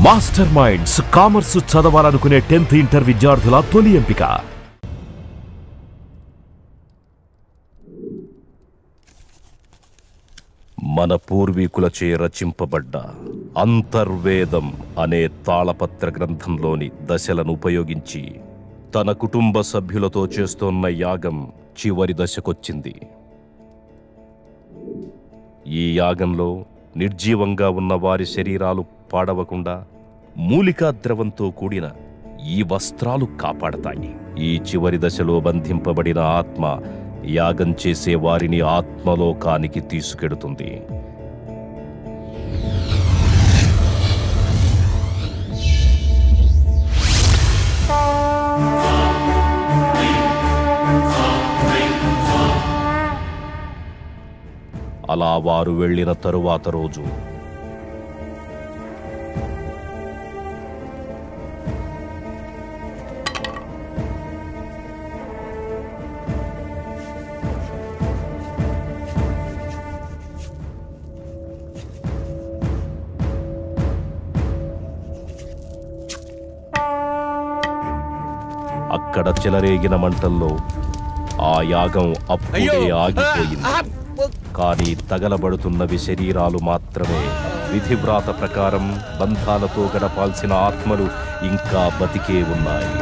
Master minds commerce చదవాలనుకునే 10th inter విద్యార్థుల తొలి ఎంపిక. మన పూర్వీకులచే రచింపబడ్డ అంతర్వేదం అనే తాళపత్ర గ్రంథంలోని దశలను ఉపయోగించి తన కుటుంబ సభ్యులతో చేస్తోన్న యాగం చివరి దశకొచ్చింది. ఈ యాగంలో నిర్జీవంగా ఉన్న వారి శరీరాలు పాడవకుండా మూలికా ద్రవంతో కూడిన ఈ వస్త్రాలు కాపాడతాయి. ఈ చివరి దశలో బంధింపబడిన ఆత్మ యాగం చేసే వారిని ఆత్మలోకానికి తీసుకెడుతుంది. అలా వారు వెళ్ళిన తరువాత రోజు అక్కడ చెలరేగిన మంటల్లో ఆ యాగం అప్పుడే ఆగిపోయింది. కానీ తగలబడుతున్నవి శరీరాలు మాత్రమే. విధివ్రాత ప్రకారం బంధాలతో గడపాల్సిన ఆత్మలు ఇంకా బతికే ఉన్నాయి.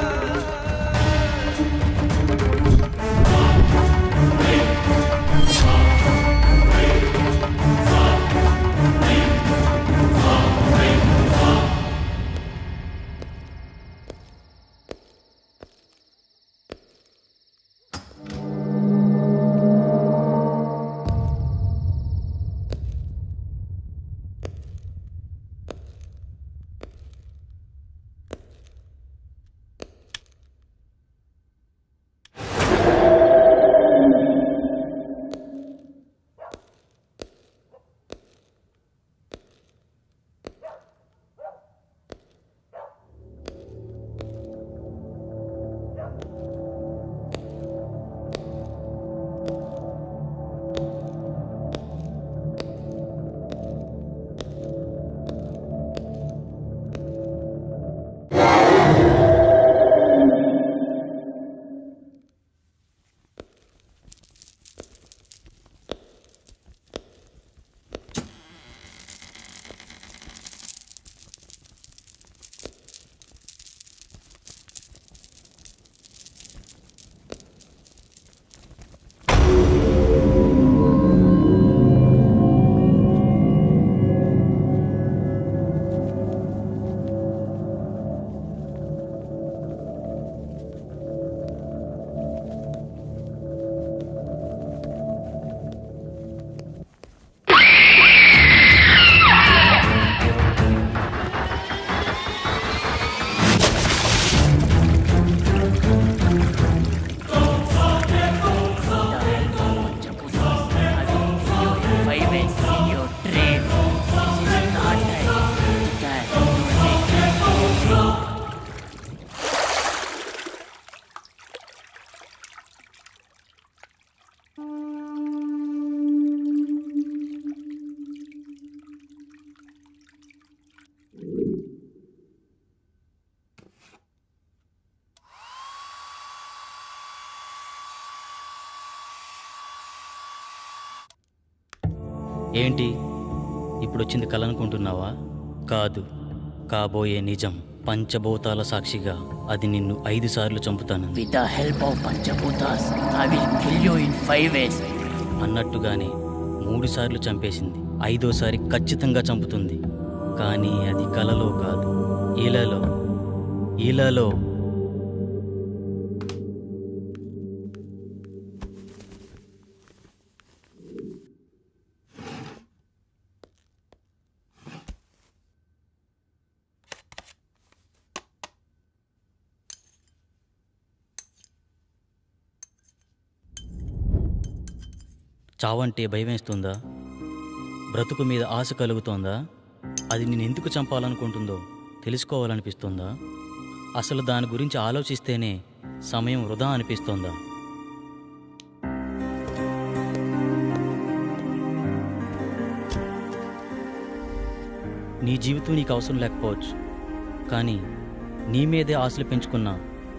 ఏంటి ఇప్పుడొచ్చింది కల అనుకుంటున్నావా? కాదు, కాబోయే నిజం. పంచభూతాల సాక్షిగా అది నిన్ను 5 సార్లు చంపుతాను. With the help of Panchabutas, I will kill you in 5 ways. అన్నట్టుగానే 3 సార్లు చంపేసింది. 5వసారి ఖచ్చితంగా చంపుతుంది. కానీ అది కలలో కాదు, ఇలాలో. చావంటే భయమేస్తుందా? బ్రతుకు మీద ఆశ కలుగుతోందా? అది నేను ఎందుకు చంపాలనుకుంటుందో తెలుసుకోవాలనిపిస్తుందా? అసలు దాని గురించి ఆలోచిస్తేనే సమయం వృధా అనిపిస్తోందా? నీ జీవితం నీకు అవసరం లేకపోవచ్చు, కానీ నీ మీదే ఆశలు పెంచుకున్న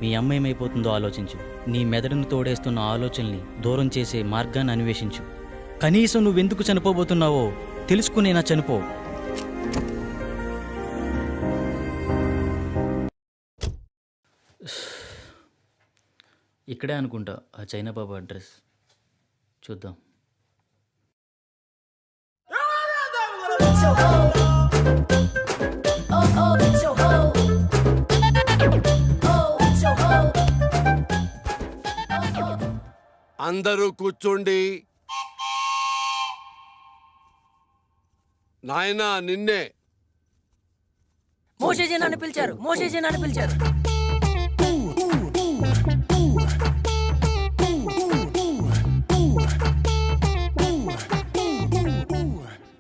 మీ అమ్మ ఏమైపోతుందో ఆలోచించు. నీ మెదడును తోడేస్తున్న ఆలోచనల్ని దూరం చేసే మార్గాన్ని అన్వేషించు. కనీసం నువ్వెందుకు చనిపోబోతున్నావో తెలుసుకునేనా చనిపో. ఇక్కడే అనుకుంటా ఆ చైనా బాబు అడ్రస్. చూద్దాం. అందరూ కూర్చోండి. నాయనా నిన్నే. మోషేజీ నన్ను పిలిచారు, మోషేజీ నన్ను పిలిచారు.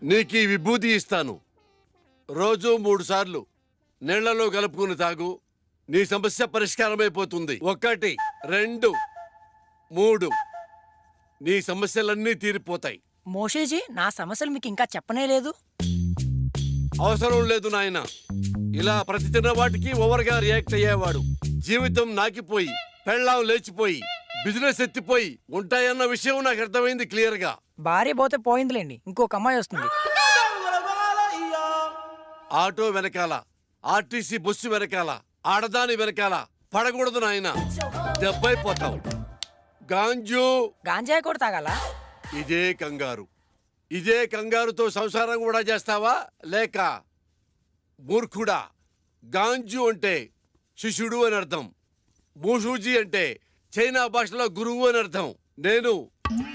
నీకు ఈ విభూతి ఇస్తాను. రోజు 3 సార్లు నీళ్లలో కలుపుకుని తాగు. నీ సమస్య పరిష్కారమైపోతుంది. 1 2 3 నీ సమస్యలన్నీ తీరిపోతాయి. మోషేజీ, నా సమస్యలు మీకు ఇంకా చెప్పనే లేదు. అవసరం లేదు నాయన. ఇలా ప్రతి చిన్న వాటికి ఓవర్గా రియాక్ట్ అయ్యేవాడు జీవితం నాకిపోయి, పెళ్ళాం లేచిపోయి, బిజినెస్ ఎత్తిపోయి ఉంటాయన్న విషయం నాకు అర్థమైంది క్లియర్ గా. భార్య పోతే పోయిందిలేండి, ఇంకొక అమ్మాయి వస్తుంది. ఆటో వెనకాల, ఆర్టీసీ బస్సు వెనకాల, ఆడదాని వెనకాల పడకూడదు నాయన, దెబ్బైపోతావు. గాంజు గాంజాయి కూడా తాగాల? ఇదే కంగారు. ఇదే కంగారుతో సంసారం కూడా చేస్తావా? లేక మూర్ఖుడా? గాంజు అంటే శిష్యుడు అని అర్థం. మూషూజీ అంటే చైనా భాషలో గురువు అని అర్థం. నేను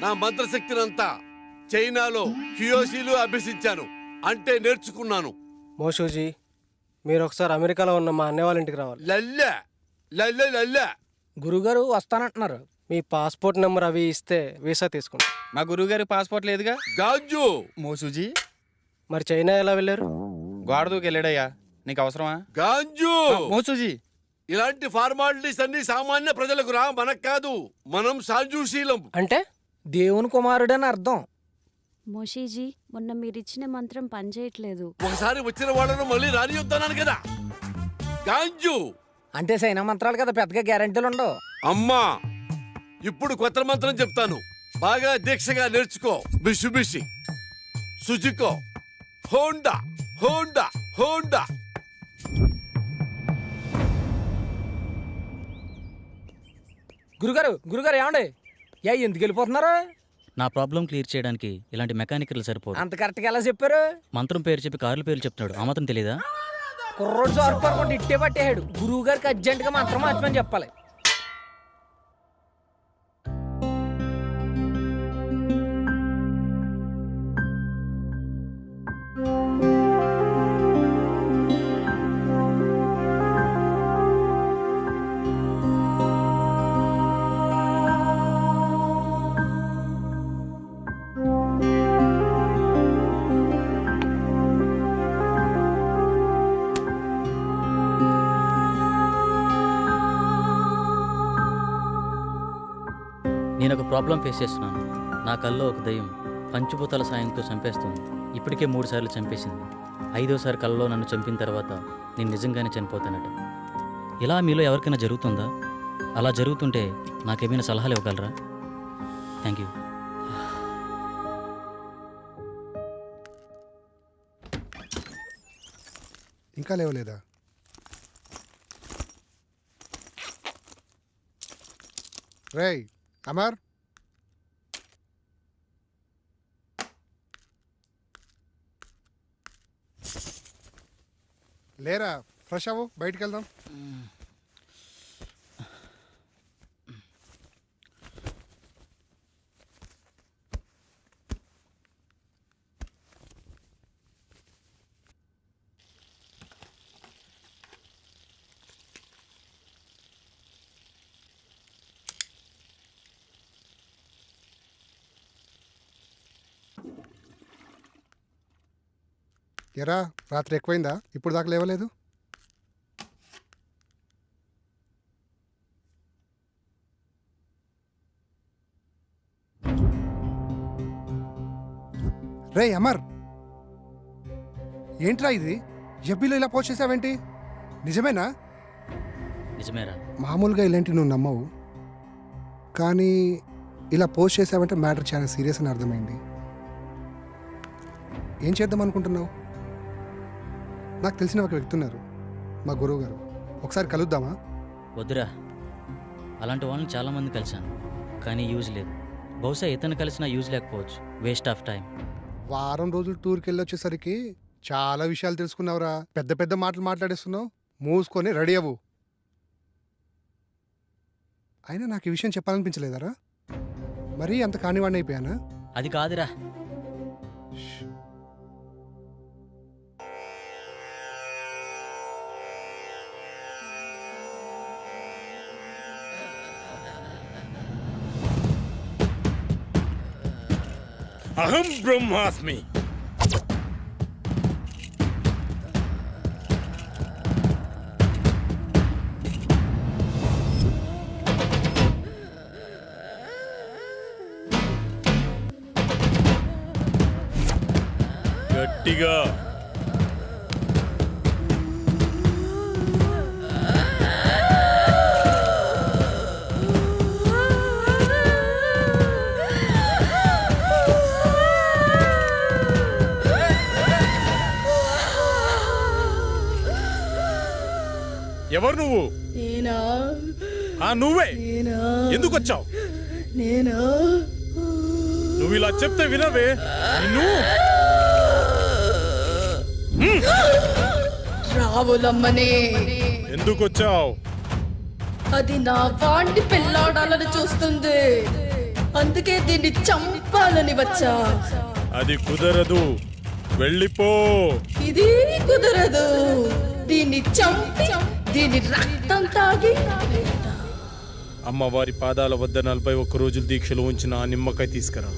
నా మంత్రశక్తినంతా చైనాలో క్యూయోసీలు అభ్యసించాను, అంటే నేర్చుకున్నాను. మోషూజీ, మీరు ఒకసారి అమెరికాలో ఉన్న మా అన్నయ్య వాళ్ళ ఇంటికి రావాలి. లల్లె లల్లె లల్లె. గురుగారు వస్తానంటున్నారు. మీ పాస్పోర్ట్ నెంబర్ అవి ఇస్తే వీసా తీసుకుంటాం. మా గురువుగారి పాస్పోర్ట్ లేదుగా. గాంజు మోసూజీ మరి చైనా ఎలా వెళ్ళారు? గోడ దూకి వెళ్ళాడయ్యా, నీకు అవసరమా? గాంజు మోసూజీ, ఇలాంటి ఫార్మాలిటీస్ అన్ని సామాన్య ప్రజలకు రా, మనకు కాదు. మనం సాజుశీలం. అంటే దేవుని కుమారుడని అర్థం. మోషీజీ, మొన్న మీరిచ్చిన మంత్రం పనిచేయట్లేదు. ఒకసారి వచ్చిన వాళ్ళను మళ్ళీ రానియొద్దన్నాను కదా. గాంజు అంటే సైనా మంత్రాలు కదా, పెద్దగా గ్యారెంటీలు ఉండవు. అమ్మా, ఇప్పుడు కొత్త మంత్రం చెప్తాను, బాగా దీక్షగా నేర్చుకో. బిషుబిషి, సుజుకో, హోండా హోండా హోండా. గురుగారు గురుగారు ఏమండి? ఎందుకు వెళ్ళిపోతున్నారు? నా ప్రాబ్లం క్లియర్ చేయడానికి ఇలాంటి మెకానికల్ సరిపోదు. అంత కరెక్ట్గా ఎలా చెప్పారు? మంత్రం పేరు చెప్పి కార్ల పేర్లు చెప్తున్నాడు, ఆ మాత్రం తెలీదా? కుర్రోడు సార్పడుకుంటే ఇట్టే పట్టేయాడు. గురువు గారికి అర్జెంటుగా మంత్రం మార్చమని చెప్పాలి. నేను ఒక ప్రాబ్లం ఫేస్ చేస్తున్నాను. నా కల్లో ఒక దయ్యం పంచభూతాల సాయంతో చంపేస్తుంది. ఇప్పటికే 3 సార్లు చంపేసింది. 5వసారి కల్లో నన్ను చంపిన తర్వాత నేను నిజంగానే చనిపోతానట. ఇలా మీలో ఎవరికైనా జరుగుతుందా? అలా జరుగుతుంటే నాకేమైనా సలహాలు ఇవ్వగలరా? Thank you. ఇంకా లేవలేదా? రేయ్ అమర్, లేరా? ఫ్రెష్ అవ్వు, బయటికి వెళ్దాం. ఎరా, రాత్రి ఎక్కువైందా? ఇప్పుడు దాకా లేవలేదు? రే అమర్, ఏంట్రా ఇది? ఎబ్బీలో ఇలా పోస్ట్ చేసావేంటి? నిజమేనా? నిజమేరా. మామూలుగా ఇలాంటివి నువ్వు నమ్మవు, కానీ ఇలా పోస్ట్ చేసావంటే మ్యాటర్ చాలా సీరియస్ అని అర్థమైంది. ఏం చేద్దాం అనుకుంటున్నావు? నాకు తెలిసిన ఒక వ్యక్తి ఉన్నారు, మా గురువు గారు. ఒకసారి కలుద్దామా? వద్దురా, అలాంటి వాళ్ళని చాలామంది కలిశాను, కానీ యూజ్ లేదు. బహుశా ఇతను కలిసినా యూజ్ లేకపోవచ్చు. Waste of time. వారం రోజులు టూర్కి వెళ్ళి వచ్చేసరికి చాలా విషయాలు తెలుసుకున్నావురా. పెద్ద పెద్ద మాటలు మాట్లాడేస్తున్నావు. మూసుకొని రెడీ అవ్వు. అయినా నాకు ఈ విషయం చెప్పాలనిపించలేదారా? మరీ అంత కానివాడిని అయిపోయానా? అది కాదురా. అహం బ్రహ్మాస్మి. గట్టిగా ఎవరు నువ్వు? నేనా? నువ్వే. నేనా? ఎందుకు వచ్చావు? నేనా? నువ్వు ఇలా చెప్తే వినవే. నిన్ను రావులమ్మనే. ఎందుకు వచ్చావు? అది నా వాణ్ణి పెళ్ళాడాలని చూస్తుంది, అందుకే దీన్ని చంపాలని వచ్చా. అది కుదరదు, వెళ్ళిపో. ఇది కుదరదు. దీన్ని చంపి దీని రక్తం తాగి అమ్మవారి పాదాల వద్ద 41 రోజులు దీక్షలు ఉంచిన ఆ నిమ్మకాయ తీసుకురా.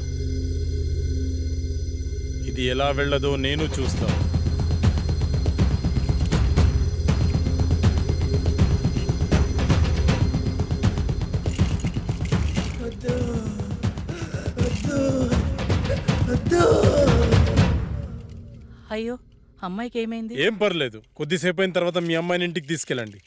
ఇది ఎలా వెళ్ళదో నేను చూస్తా. అయ్యో, అమ్మాయికి ఏమైంది? ఏం పర్లేదు, కొద్దిసేపు అయిన తర్వాత మీ అమ్మాయిని ఇంటికి తీసుకెళ్ళండి.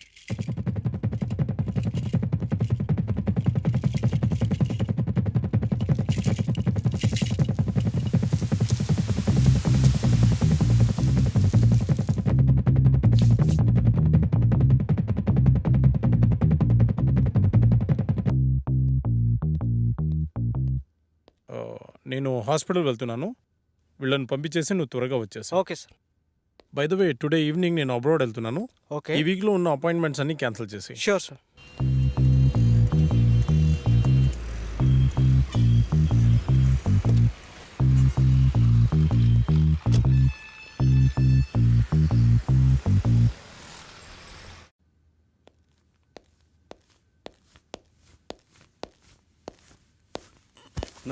నేను హాస్పిటల్ వెళ్తున్నాను, వీళ్ళని పంపించేసి నువ్వు త్వరగా వచ్చేసి. Okay sir. By the way, today evening నేను అబ్రాడ్ వెళ్తున్నాను. ఓకే, ఈ వీక్లో ఉన్న అపాయింట్మెంట్స్ అన్ని క్యాన్సిల్ చేసి. Sure sir.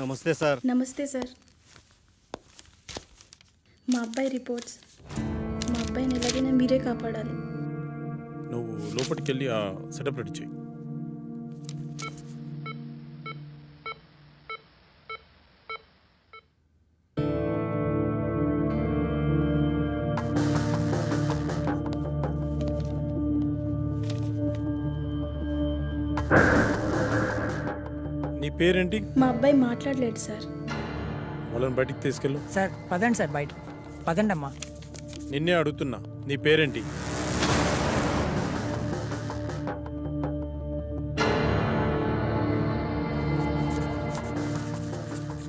నమస్తే సార్. నమస్తే సార్. మా అబ్బాయి రిపోర్ట్స్. మా అబ్బాయిని ఎలాగైనా మీరే కాపాడాలి. నువ్వు లోపలికి వెళ్ళి ఆ సెటప్ రెడీ చేయి. నీ పేరేంటి? మా అబ్బాయి మాట్లాడలేడు సార్. వాళ్ళని బయటికి తీసుకెళ్ళు. సార్ పదండి సార్, బయట పదండి అమ్మా. నిన్నే అడుగుతున్నా, నీ పేరేంటి?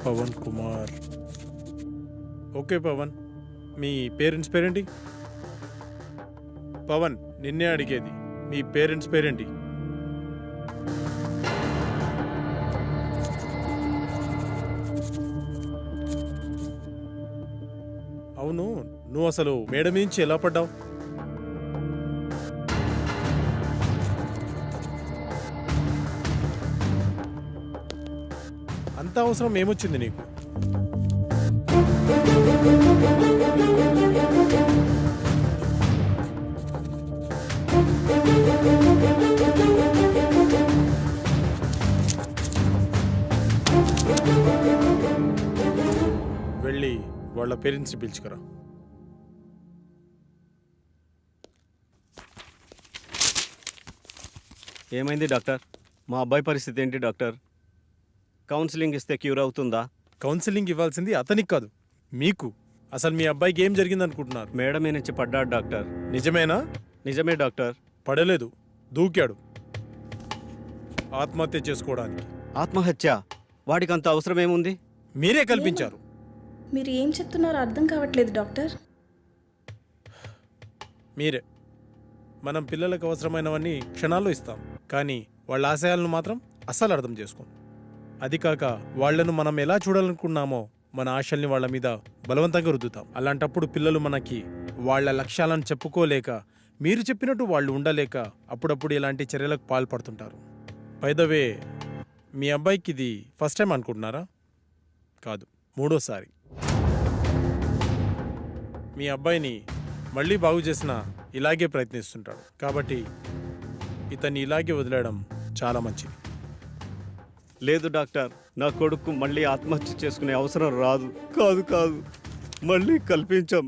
పవన్ కుమార్. ఓకే పవన్, మీ పేరెంట్స్ పేరేంటి? పవన్, నిన్నే అడిగేది, మీ పేరెంట్స్ పేరేంటి? అవును, నువ్వు అసలు మేడ నుంచి ఎలా పడ్డావు? అంత అవసరం ఏమొచ్చింది నీకు? వెళ్ళి వాళ్ళ పేరెంట్స్ని పిలుచుకురా. ఏమైంది డాక్టర్? మా అబ్బాయి పరిస్థితి ఏంటి డాక్టర్? కౌన్సిలింగ్ ఇస్తే క్యూర్ అవుతుందా? కౌన్సిలింగ్ ఇవ్వాల్సింది అతనికి కాదు, మీకు. అసలు మీ అబ్బాయికి ఏం జరిగింది అనుకుంటున్నారు? మేడ మీద నుంచి పడ్డాడు డాక్టర్. నిజమేనా? నిజమే డాక్టర్. పడలేదు, దూకాడు ఆత్మహత్య చేసుకోవడానికి. ఆత్మహత్య? వాడికి అంత అవసరం ఏముంది? మీరే కల్పించారు. మీరు ఏం చెప్తున్నారో అర్థం కావట్లేదు డాక్టర్. మీరే. మనం పిల్లలకు అవసరమైనవన్నీ క్షణాల్లో ఇస్తాం, కానీ వాళ్ళ ఆశయాలను మాత్రం అస్సలు అర్థం చేసుకోం. అది కాక వాళ్లను మనం ఎలా చూడాలనుకున్నామో మన ఆశల్ని వాళ్ళ మీద బలవంతంగా రుద్దుతాం. అలాంటప్పుడు పిల్లలు మనకి వాళ్ళ లక్ష్యాలను చెప్పుకోలేక, మీరు చెప్పినట్టు వాళ్ళు ఉండలేక అప్పుడప్పుడు ఇలాంటి చర్యలకు పాల్పడుతుంటారు. బై ద వే, మీ అబ్బాయికి ఇది ఫస్ట్ టైం అనుకుంటున్నారా? కాదు, 3వ సారి. మీ అబ్బాయిని మళ్ళీ బాగు చేసిన ఇలాగే ప్రయత్నిస్తుంటాడు. కాబట్టి ఇతన్ని ఇలాగే వదిలేయడం చాలా మంచిది. లేదు డాక్టర్, నా కొడుకు మళ్ళీ ఆత్మహత్య చేసుకునే అవసరం రాదు. కాదు, మళ్ళీ కల్పించాం.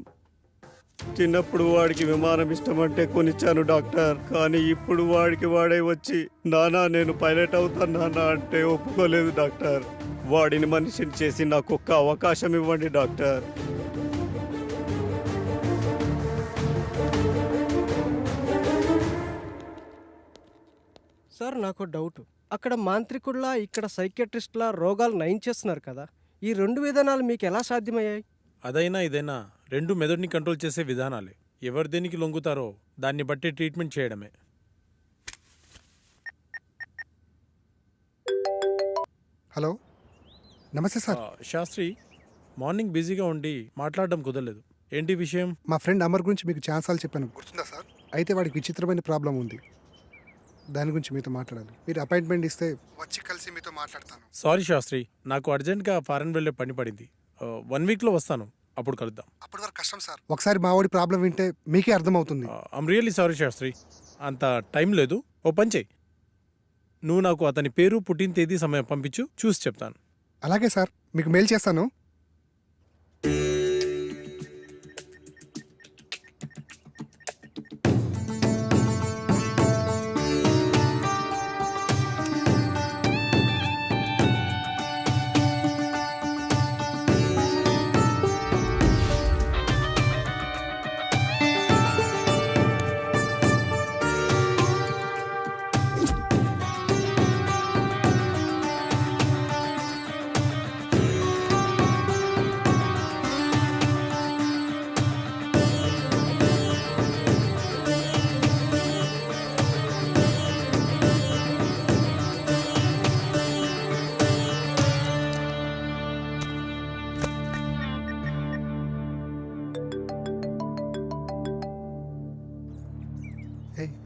చిన్నప్పుడు వాడికి విమానం ఇష్టమంటే కొనిచ్చాను డాక్టర్. కానీ ఇప్పుడు వాడికి వాడే వచ్చి నానా నేను పైలట్ అవుతాను నానా అంటే ఒప్పుకోలేదు డాక్టర్. వాడిని మనిషిని చేసి నాకు ఒక్క అవకాశం ఇవ్వండి డాక్టర్. సార్ నాకు డౌట్. అక్కడ మాంత్రికుల్లా ఇక్కడ సైకియాట్రిస్ట్లా రోగాలు నయం చేస్తున్నారు కదా, ఈ 2 విధానాలు మీకు ఎలా సాధ్యమయ్యాయి? అదైనా ఇదైనా రెండు మెదడుని కంట్రోల్ చేసే విధానాలే. ఎవరు దేనికి లొంగుతారో దాన్ని బట్టి ట్రీట్మెంట్ చేయడమే. హలో, నమస్తే సార్. శాస్త్రి, మార్నింగ్ బిజీగా ఉండి మాట్లాడడం కుదరలేదు. ఏంటి విషయం? మా ఫ్రెండ్ అమర్ గురించి మీకు ఛాన్సాలు చెప్పాను, గుర్తుందా సార్? అయితే వాడికి విచిత్రమైన ప్రాబ్లం ఉంది. దాని గురించి మీతో మాట్లాడాలి. మీరు అపాయింట్మెంట్ ఇస్తే వచ్చి కలిసి మీతో మాట్లాడతాను. సారీ శాస్త్రి, నాకు అర్జెంట్గా ఫారెన్ వెళ్ళే పని పడింది. 1 వీక్లో వస్తాను, అప్పుడు కలుద్దాం. అప్పటి వరకు కష్టం సార్. ఒకసారి మా వాడి ప్రాబ్లం వింటే మీకే అర్థమవుతుంది. ఐమ్ రియల్లీ సారీ శాస్త్రి, అంత టైం లేదు. ఓ పని చెయ్యి, నువ్వు నాకు అతని పేరు, పుట్టిన తేదీ, సమయం పంపించు, చూసి చెప్తాను. అలాగే సార్, మీకు మెయిల్ చేస్తాను.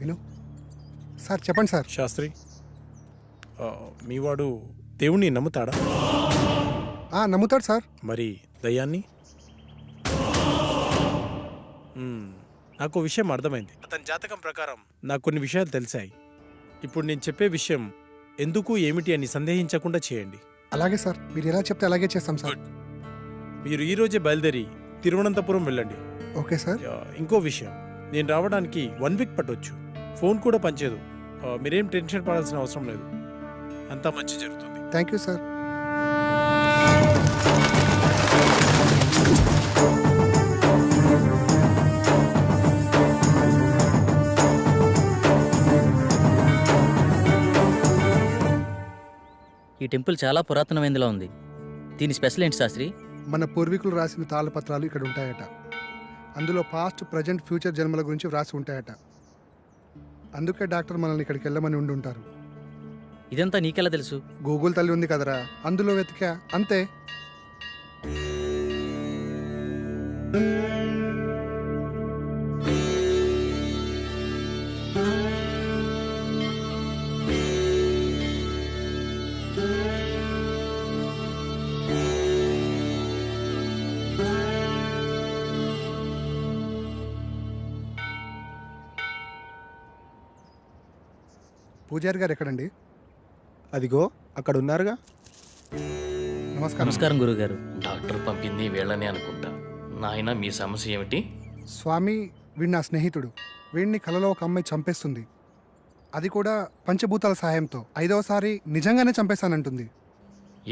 విను సార్, చెప్పండి సార్. శాస్త్రి, మీవాడు దేవుణ్ణి నమ్ముతాడా? నమ్ముతాడు సార్. మరి దయ్యాన్ని? నాకు విషయం అర్థమైంది. అతని జాతకం ప్రకారం నాకు కొన్ని విషయాలు తెలిసాయి. ఇప్పుడు నేను చెప్పే విషయం ఎందుకు ఏమిటి అని సందేహించకుండా చేయండి. అలాగే సార్, మీరు ఎలా చెప్తే అలాగే చేస్తాం సార్. మీరు ఈ రోజే బయలుదేరి తిరువనంతపురం వెళ్ళండి. Okay sir. ఇంకో విషయం, నేను రావడానికి 1 వీక్ పట్టొచ్చు. ఫోన్ కూడా పనిచేయదు. మీరేం టెన్షన్ పడాల్సిన అవసరం లేదు, అంతా మంచి జరుగుతుంది. Thank you sir. ఈ టెంపుల్ చాలా పురాతనమైనదిలా ఉంది. దీని స్పెషల్ ఏంటి శాస్త్రి? మన పూర్వీకులు రాసిన తాళపత్రాలు ఇక్కడ ఉంటాయట. అందులో పాస్ట్, ప్రజెంట్, ఫ్యూచర్ జన్మల గురించి వ్రాసి ఉంటాయట. అందుకే డాక్టర్ మనల్ని ఇక్కడికి వెళ్ళమని ఉండి ఉంటారు. ఇదంతా నీకెలా తెలుసు? గూగుల్ తల్లి ఉంది కదరా, అందులో వెతికా అంతే. పూజారి గారు ఎక్కడండి? అదిగో అక్కడ ఉన్నారుగా. నమస్కారం. నమస్కారం గురుగారు. డాక్టర్ పంపింది వీళ్ళనే అనుకుంటా. నాయన మీ సమస్య ఏమిటి? స్వామి, వీడు నా స్నేహితుడు. వీడిని కలలో ఒక అమ్మాయి చంపేస్తుంది. అది కూడా పంచభూతాల సహాయంతో 5వసారి నిజంగానే చంపేశానంటుంది.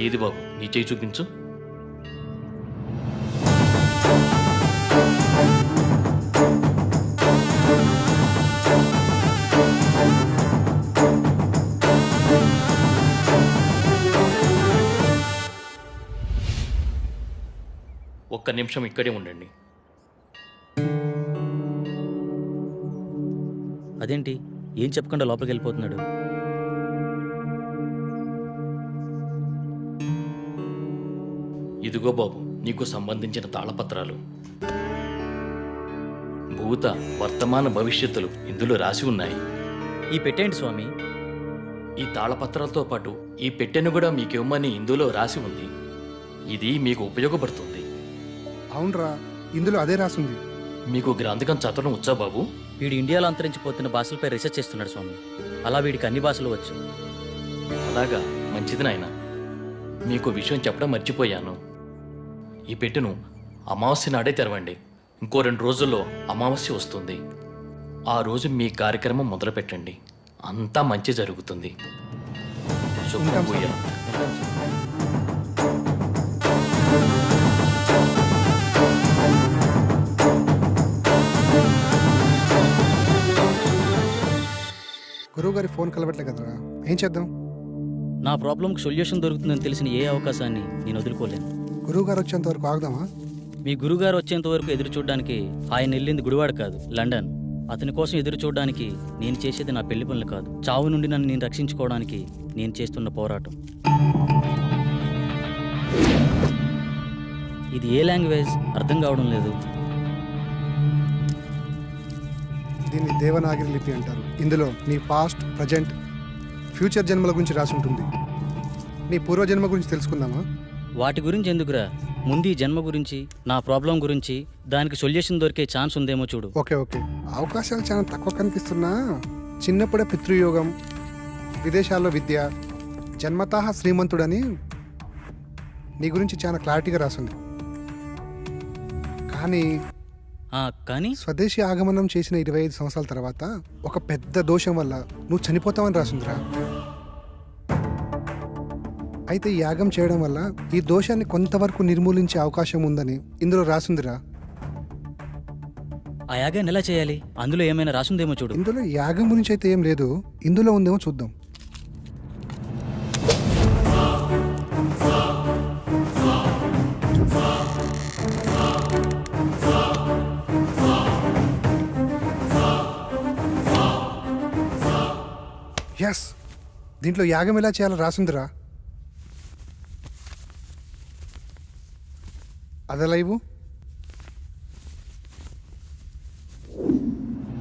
ఏది బాబు నీ చేయి చూపించు. ఒక్క నిమిషం ఇక్కడే ఉండండి. అదేంటి ఏం చెప్పకుండా లోపలికి వెళ్ళిపోతున్నాడు? ఇదిగో బాబు నీకు సంబంధించిన తాళపత్రాలు. భూత వర్తమాన భవిష్యత్తులు ఇందులో రాసి ఉన్నాయి. ఈ పెట్టేంటి స్వామి? ఈ తాళపత్రాలతో పాటు ఈ పెట్టెను కూడా మీకు ఇవ్వమని ఇందులో రాసి ఉంది. ఇది మీకు ఉపయోగపడుతుంది. అవునరా, ఇందులో అదే రాసుంది. మీకు గ్రంథకం చదవడం వచ్చా బాబు? వీడు ఇండియాలో అంతరించిపోతున్న భాషలపై రీసెర్చ్ చేస్తున్నాడు స్వామి. అలా వీడికి అన్ని భాషలు వచ్చు. అలాగా, మంచిది నాయన. మీకు విషయం చెప్పడం మర్చిపోయాను. ఈ పెట్టెను అమావాస్య నాడే తెరవండి. ఇంకో 2 రోజుల్లో అమావాస్య వస్తుంది. ఆ రోజు మీ కార్యక్రమం మొదలు పెట్టండి. అంతా మంచి జరుగుతుంది. శుభం భూయా. గురువుగారి ఫోన్ కలవట్లే కదరా, ఏం చేద్దాం? నా ప్రాబ్లంకి సొల్యూషన్ దొరుకుతుందని తెలిసిన ఏ అవకాశాన్ని నేను వదులుకోలేను. గురువుగారు వచ్చేంత వరకు ఆగుదామా? మీ గురుగారు వచ్చేంత వరకు ఎదురు చూడడానికి ఆయన వెళ్ళింది గుడివాడ కాదు, లండన్. అతని కోసం ఎదురు చూడడానికి నేను చేసేది నా పెళ్లి పనులు కాదు, చావు నుండి నన్ను నేను రక్షించుకోవడానికి నేను చేస్తున్న పోరాటం. ఇది ఏ లాంగ్వేజ్ అర్థం కావడం లేదు. దీన్ని దేవనాగిరి లిపి అంటారు. ఇందులో నీ పాస్ట్, ప్రజెంట్, ఫ్యూచర్ జన్మల గురించి రాసి ఉంటుంది. నీ పూర్వజన్మ గురించి తెలుసుకుందామా? వాటి గురించి ఎందుకురా, ముందు ఈ జన్మ గురించి, నా ప్రాబ్లం గురించి, దానికి సొల్యూషన్ దొరికే ఛాన్స్ ఉందేమో చూడు. ఓకే ఓకే, అవకాశాలు చాలా తక్కువ కనిపిస్తున్నా చిన్నప్పుడే పితృయోగం, విదేశాల్లో విద్య, జన్మతః శ్రీమంతుడని నీ గురించి చాలా క్లారిటీగా రాసింది. కానీ స్వదేశీ ఆగమనం చేసిన 25 సంవత్సరాల తర్వాత ఒక పెద్ద దోషం వల్ల నువ్వు చనిపోతావని రాసిందిరా. అయితే ఈ యాగం చేయడం వల్ల ఈ దోషాన్ని కొంతవరకు నిర్మూలించే అవకాశం ఉందని ఇందులో రాసిందిరా. ఆ యాగాన్ని ఎలా చేయాలి? అందులో ఏమైనా రాసుందేమో చూడు. ఇందులో యాగం గురించి అయితే ఏం లేదు, ఇందులో ఉందేమో చూద్దాం. ఎస్, దీంట్లో యాగం ఎలా చేయాలో రాసుందిరా. అదలైవు.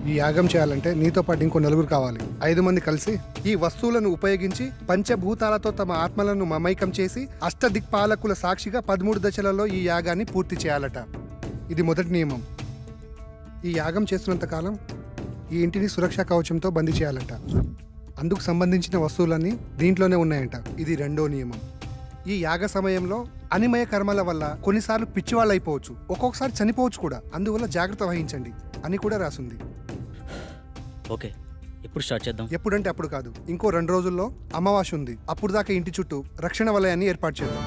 ఈ యాగం చేయాలంటే నీతో పాటు ఇంకో 4 కావాలి. 5 మంది కలిసి ఈ వస్తువులను ఉపయోగించి పంచభూతాలతో తమ ఆత్మలను మమైకం చేసి అష్టదిక్పాలకుల సాక్షిగా 13 దశలలో ఈ యాగాన్ని పూర్తి చేయాలట. ఇది మొదటి నియమం. ఈ యాగం చేస్తున్నంత కాలం ఈ ఇంటిని సురక్షా కవచంతో బందీ చేయాలట. అందుకు సంబంధించిన వస్తువులన్నీ దీంట్లోనే ఉన్నాయంట. ఇది 2వ నియమం. ఈ యాగ సమయంలో అనిమయ కర్మల వల్ల కొన్నిసార్లు పిచ్చివాళ్ళు అయిపోవచ్చు, ఒక్కొక్కసారి చనిపోవచ్చు కూడా. అందువల్ల జాగ్రత్త వహించండి అని కూడా రాసుంది. ఓకే, ఎప్పుడు స్టార్ట్ చేద్దాం? ఎప్పుడంటే అప్పుడు కాదు, ఇంకో 2 రోజుల్లో అమావాస్య ఉంది. అప్పుడు దాకా ఇంటి చుట్టూ రక్షణ వలయాన్ని ఏర్పాటు చేద్దాం.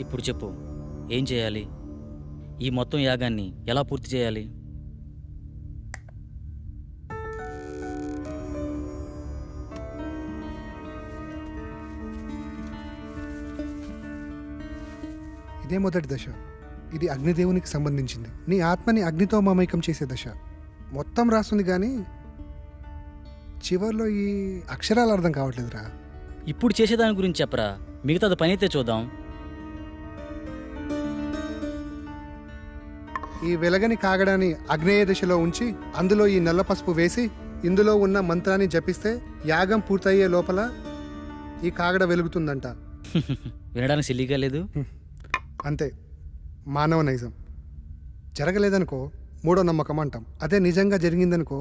ఇప్పుడు చెప్పు, ఏం చేయాలి? ఈ మొత్తం యాగాన్ని ఎలా పూర్తి చేయాలి? ఇదే మొదటి దశ. ఇది అగ్నిదేవునికి సంబంధించింది. నీ ఆత్మని అగ్నితో మమైకం చేసే దశ. మొత్తం రాస్తుంది కానీ చివర్లో ఈ అక్షరాలు అర్థం కావట్లేదురా. ఇప్పుడు చేసేదాని గురించి చెప్పరా, మిగతాది పని అయితే చూద్దాం. ఈ వెలగని కాగడాన్ని అగ్నేయ దిశలో ఉంచి అందులో ఈ నల్ల పసుపు వేసి ఇందులో ఉన్న మంత్రాన్ని జపిస్తే యాగం పూర్తయ్యే లోపల ఈ కాగడ వెలుగుతుందంట. వినడానికి సిల్లీగా లేదు? అంతే, మానవ నైజం. జరగలేదనుకో మూడో నమ్మకం అంటాం. అదే నిజంగా జరిగిందనుకో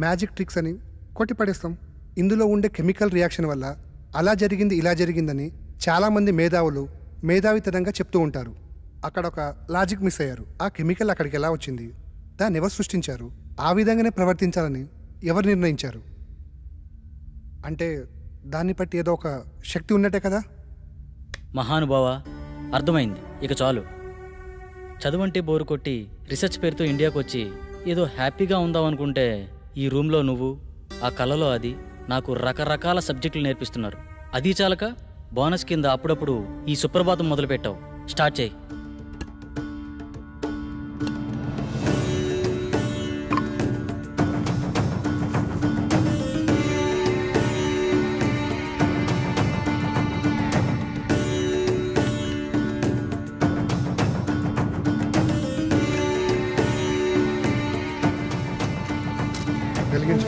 మ్యాజిక్ ట్రిక్స్ అని కొట్టిపడేస్తాం. ఇందులో ఉండే కెమికల్ రియాక్షన్ వల్ల అలా జరిగింది ఇలా జరిగిందని చాలామంది మేధావులు మేధావితనంగా చెప్తూ ఉంటారు. అక్కడ ఒక లాజిక్ మిస్ అయ్యారు. ఆ కెమికల్ అక్కడికి ఎలా వచ్చింది, దాన్ని ఎవరు సృష్టించారు, ఆ విధంగానే ప్రవర్తించాలని ఎవరు నిర్ణయించారు? అంటే దాన్ని బట్టి ఏదో ఒక శక్తి ఉన్నట్టే కదా. మహానుభావ, అర్థమైంది. ఇక చాలు. చదువంటే బోరు కొట్టి రీసెర్చ్ పేరుతో ఇండియాకు వచ్చి ఏదో హ్యాపీగా ఉందాం అనుకుంటే ఈ రూమ్లో నువ్వు, ఆ కళలో అది నాకు రకరకాల సబ్జెక్టులు నేర్పిస్తున్నారు. అది చాలక బోనస్ కింద అప్పుడప్పుడు ఈ సుప్రభాతం మొదలుపెట్టావు. స్టార్ట్ చేయి. వెలిగించు.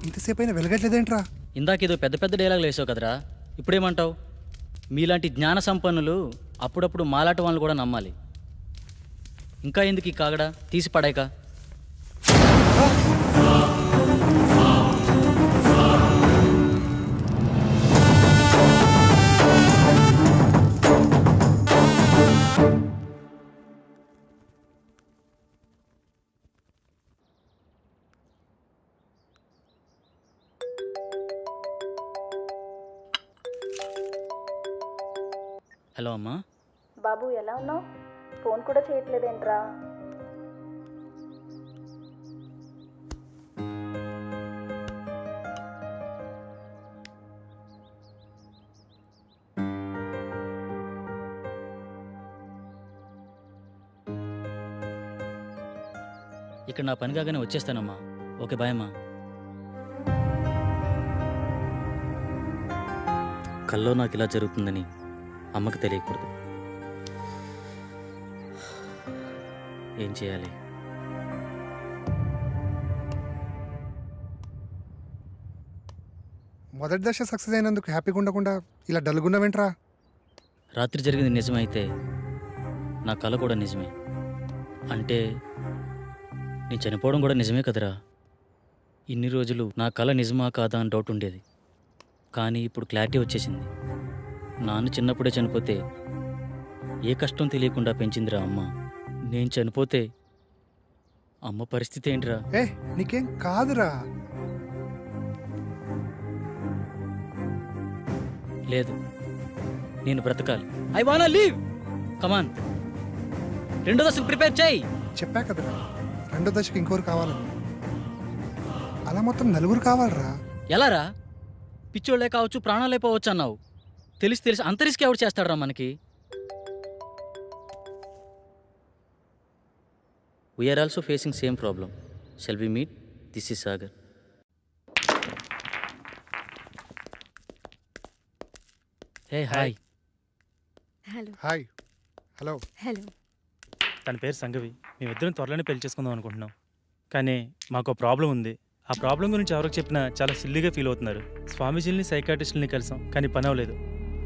ఇంతసేపు అయినా వెలగట్లేదేంట్రా? ఇందాకేదో పెద్ద పెద్ద డైలాగులు వేసావు కదరా, ఇప్పుడేమంటావు? మీలాంటి జ్ఞాన సంపన్నులు అప్పుడప్పుడు మాలాట వాళ్ళని కూడా నమ్మాలి. ఇంకా ఎందుకు ఈ కాగడా, తీసి పడాక. హలో అమ్మా. బాబు ఎలా ఉన్నావు? ఫోన్ కూడా చేయట్లేదేంట్రా? ఇక్కడ నా పని కాగానే వచ్చేస్తానమ్మా. ఓకే, బాయ్ అమ్మా. కల్లో నాకు ఇలా జరుగుతుందని అమ్మకి తెలియకూడదు. ఏం చేయాలి? మొదటి దశ సక్సెస్ అయినందుకు హ్యాపీగా ఉండకుండా ఇలా డల్గున్నావేంట్రా? రాత్రి జరిగింది నిజమైతే నా కళ కూడా నిజమే. అంటే నేను చనిపోవడం కూడా నిజమే కదరా. ఇన్ని రోజులు నా కళ నిజమా కాదా అని డౌట్ ఉండేది. కానీ ఇప్పుడు క్లారిటీ వచ్చేసింది. నాన్న చిన్నప్పుడే చనిపోతే ఏ కష్టం తెలియకుండా పెంచిందిరా అమ్మ. నేను చనిపోతే అమ్మ పరిస్థితి ఏంట్రా? ఏ నీకేం కాదురా. లేదు, నేను బ్రతకాలి. I want leave. కమాన్, రెండో దశకు ప్రిపేర్ చేయి. చెప్పా కదరా రెండో దశకి ఇంకోరు కావాలని. అలా మొత్తం నలుగురు కావాలరా. ఎలారా? పిచ్చోళ్ళే కావచ్చు, ప్రాణాలే పోవచ్చు అన్నావు. తెలిసి అంత రిస్క్ ఎవరు చేస్తాడరా మనకి? We're also facing same problem. Shall we meet? This is Sagar. Hey hi. Hello. Hi. Hello. Hello. తన పేరు సంగవి. మేమిద్దరం త్వరలోనే పెళ్లి చేసుకుందాం అనుకుంటున్నాం. కానీ మాకు ప్రాబ్లం ఉంది. ఆ ప్రాబ్లం గురించి ఎవరికి చెప్పినా చాలా సిల్లీగా ఫీల్ అవుతున్నారు. స్వామీజీని సైకాట్రిస్టులని కలిసాం, కానీ పని అవ్వలేదు.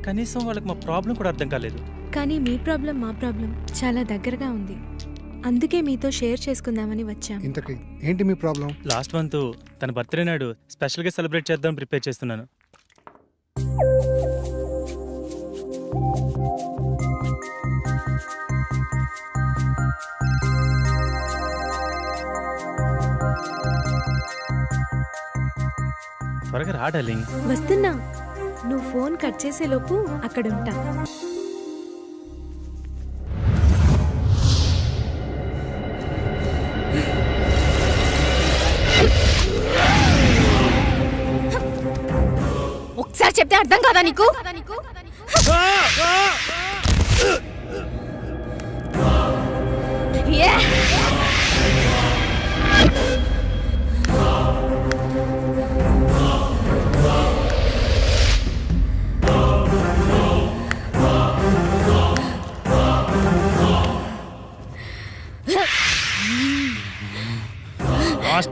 కనీసం వాళ్ళకి మా ప్రాబ్లం కూడా అర్థం కాలేదు. కానీ మీ ప్రాబ్లం మా ప్రాబ్లం చాలా దగ్గరగా ఉంది. అందుకే మీతో షేర్ చేసుకుందామని వచ్చాం. ఇంతకీ ఏంటి మీ ప్రాబ్లం? లాస్ట్ మంత్ తన బర్త్డే నాడు స్పెషల్గా సెలబ్రేట్ చేద్దాం ప్రిపేర్ చేస్తున్నాను. త్వరగా రా డార్లింగ్. వస్తున్నా. నువ్వు ఫోన్ కట్ చేసేలోపు అక్కడ ఉంటా. ఒకసారి చెప్తే అర్థం కాదా నీకు?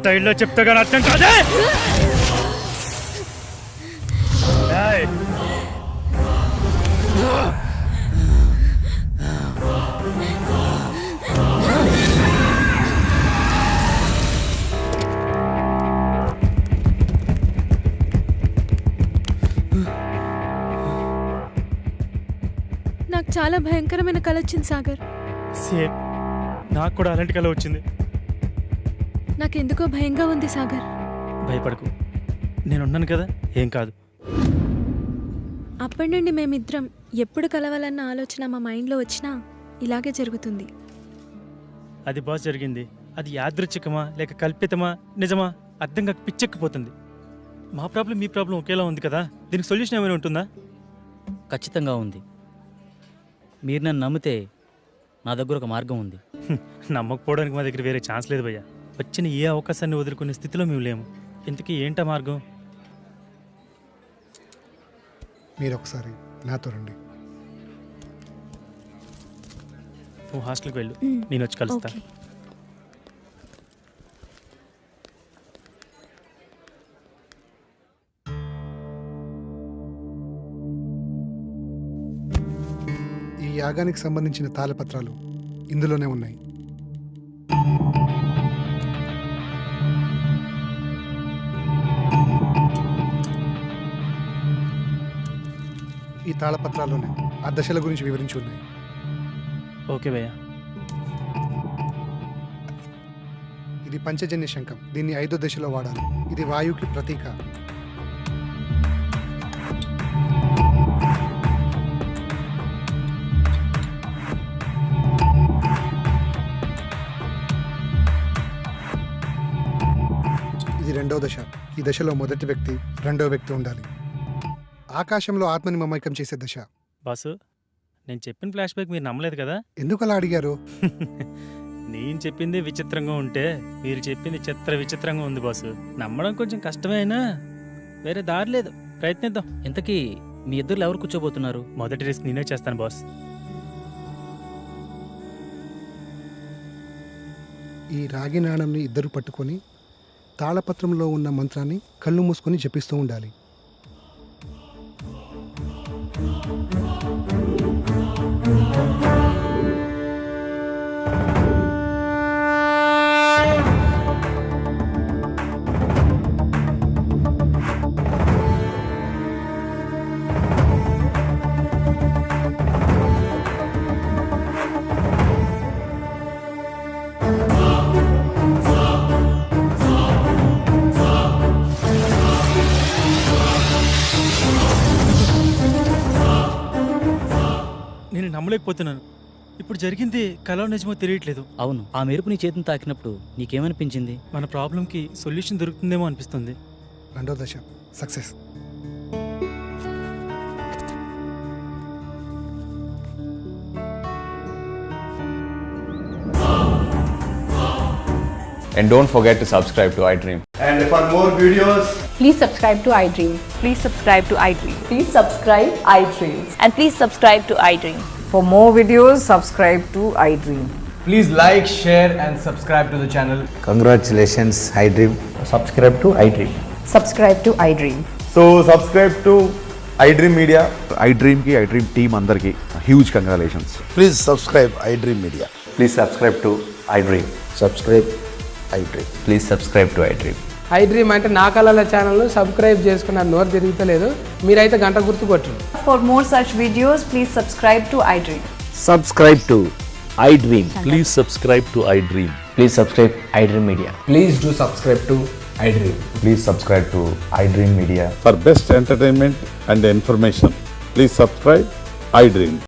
స్టైల్లో చెప్తే కానీ అర్థం కాదే. ఏయ్! నాకు చాలా భయంకరమైన కల వచ్చింది సాగర్. సేమ్ నాకు కూడా అలాంటి కల వచ్చింది. నాకెందుకో భయంగా ఉంది సాగర్. భయపడకు, నేనున్నాను కదా, ఏం కాదు. అప్పటి నుండి మేమిద్దరం ఎప్పుడు కలవాలన్న ఆలోచన మా మైండ్లో వచ్చినా ఇలాగే జరుగుతుంది. అది బాస్ జరిగింది. అది యాదృచ్ఛికమా లేక కల్పితమా నిజమా అర్థం కాక పిచ్చెక్కిపోతుంది. మా ప్రాబ్లం మీ ప్రాబ్లం ఒకేలా ఉంది కదా, దీనికి సొల్యూషన్ ఏమైనా ఉంటుందా? ఖచ్చితంగా ఉంది. మీరు నన్ను నమ్మితే నా దగ్గర ఒక మార్గం ఉంది. నమ్మకపోవడానికి మా దగ్గర వేరే ఛాన్స్ లేదు భయ్యా. వచ్చిన ఏ అవకాశాన్ని వదులుకునే స్థితిలో మేము లేము. ఇంతకీ ఏంటా మార్గం? మీరు ఒకసారి నాతో రండి. నువ్వు హాస్టల్కి వెళ్ళు, నేను వచ్చి కలుస్తా. ఓకే. ఈ యాగానికి సంబంధించిన తాళపత్రాలు ఇందులోనే ఉన్నాయి. ఈ తాళపత్రాల్లోనే ఆ దశల గురించి వివరించి ఉన్నాయి. ఓకే భయ్యా. ఇది పంచజన్య శంఖం. దీన్ని 5వ దశలో వాడాలి. ఇది వాయువుకి ప్రతీక. ఇది 2వ దశ. ఈ దశలో మొదటి వ్యక్తి, 2వ వ్యక్తి ఉండాలి. ఆకాశంలో ఆత్మని మమైకం చేసే దశ. బాసు, నేను చెప్పిన ఫ్లాష్ బ్యాక్ మీరు నమ్మలేదు కదా? ఎందుకు అలా అడిగారు? నేను చెప్పింది విచిత్రంగా ఉంటే మీరు చెప్పింది విచిత్రంగా ఉంది బాసు. నమ్మడం కొంచెం కష్టమే అయినా వేరే దారి లేదు, ప్రయత్నిద్దాం. ఇంతకీ మీ ఇద్దరు ఎవరు కూర్చోబోతున్నారు? మొదటి రిస్క్ నేనే చేస్తాను బాస్. ఈ రాగి నాణంని ఇద్దరు పట్టుకొని తాళపత్రంలో ఉన్న మంత్రాన్ని కళ్ళు మూసుకొని జపిస్తూ ఉండాలి. నేను నమ్మలేకపోతున్నాను. ఇప్పుడు జరిగింది కలో నిజమో తెలియట్లేదు. అవును, ఆ మెరుపు నీ చేతిని తాకినప్పుడు నీకేమనిపించింది? మన ప్రాబ్లంకి సొల్యూషన్ దొరుకుతుందేమో అనిపిస్తుంది. 2వ దశ success. And don't forget to subscribe to iDream. And for more videos, Please subscribe to iDream. Please subscribe to iDream. Please subscribe iDream. And please subscribe to iDream. For more videos, subscribe to iDream. Please like, share, and subscribe to the channel. Congratulations, iDream. Subscribe to iDream. Subscribe to iDream. So subscribe to iDream Media. iDream ki iDream team andarki huge congratulations. Please subscribe iDream media. Please subscribe to iDream. Subscribe iDream. Please subscribe to iDream. iDream అంటే నా కళల channel subscribe చేసుకున్న నోరు తిరుగుతలేదు. మీరైతే గంట గుర్తు కొట్టండి. For more such videos, please subscribe to iDream. Subscribe to iDream. Please subscribe to iDream. Please subscribe iDream Media. Please do subscribe to iDream. Please subscribe to iDream Media. For best entertainment and information, please subscribe iDream.